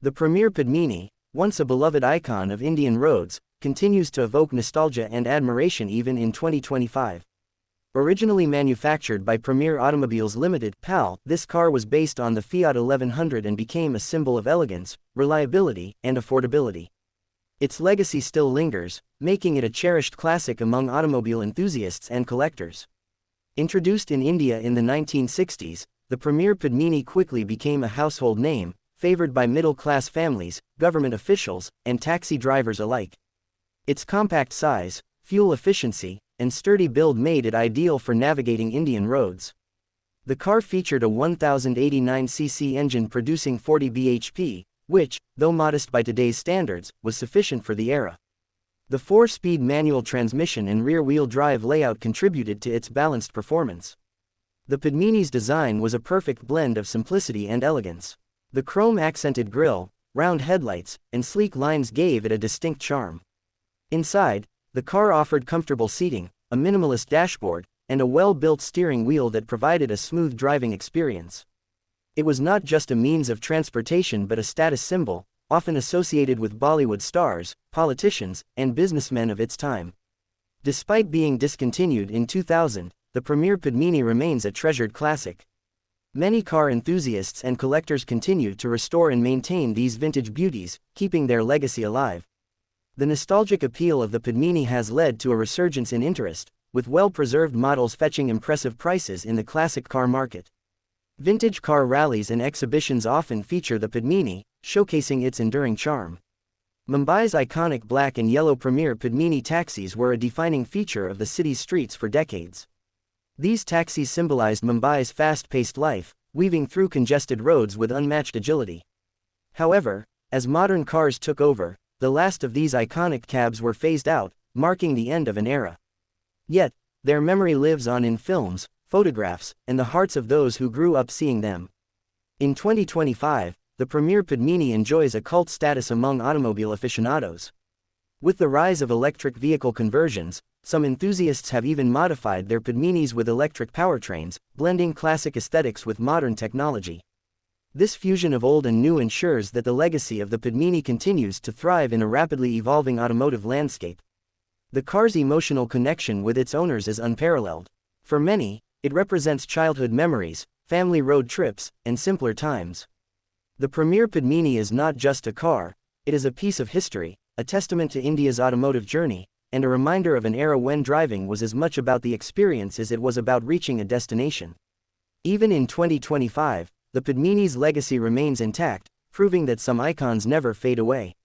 The Premier Padmini, once a beloved icon of Indian roads, continues to evoke nostalgia and admiration even in 2025. Originally manufactured by Premier Automobiles Limited (PAL), this car was based on the Fiat 1100 and became a symbol of elegance, reliability, and affordability. Its legacy still lingers, making it a cherished classic among automobile enthusiasts and collectors. Introduced in India in the 1960s, the Premier Padmini quickly became a household name, favored by middle-class families, government officials, and taxi drivers alike. Its compact size, fuel efficiency, and sturdy build made it ideal for navigating Indian roads. The car featured a 1089cc engine producing 40 bhp, which, though modest by today's standards, was sufficient for the era. The 4-speed manual transmission and rear-wheel drive layout contributed to its balanced performance. The Padmini's design was a perfect blend of simplicity and elegance. The chrome-accented grille, round headlights, and sleek lines gave it a distinct charm. Inside, the car offered comfortable seating, a minimalist dashboard, and a well-built steering wheel that provided a smooth driving experience. It was not just a means of transportation but a status symbol, often associated with Bollywood stars, politicians, and businessmen of its time. Despite being discontinued in 2000, the Premier Padmini remains a treasured classic. Many car enthusiasts and collectors continue to restore and maintain these vintage beauties, keeping their legacy alive. The nostalgic appeal of the Padmini has led to a resurgence in interest, with well-preserved models fetching impressive prices in the classic car market. Vintage car rallies and exhibitions often feature the Padmini, showcasing its enduring charm. Mumbai's iconic black and yellow Premier Padmini taxis were a defining feature of the city's streets for decades. These taxis symbolized Mumbai's fast-paced life, weaving through congested roads with unmatched agility. However, as modern cars took over, the last of these iconic cabs were phased out, marking the end of an era. Yet, their memory lives on in films, photographs, and the hearts of those who grew up seeing them. In 2025, the Premier Padmini enjoys a cult status among automobile aficionados. With the rise of electric vehicle conversions, some enthusiasts have even modified their Padminis with electric powertrains, blending classic aesthetics with modern technology. This fusion of old and new ensures that the legacy of the Padmini continues to thrive in a rapidly evolving automotive landscape. The car's emotional connection with its owners is unparalleled. For many, it represents childhood memories, family road trips, and simpler times. The Premier Padmini is not just a car, it is a piece of history, a testament to India's automotive journey, and a reminder of an era when driving was as much about the experience as it was about reaching a destination. Even in 2025, the Padmini's legacy remains intact, proving that some icons never fade away.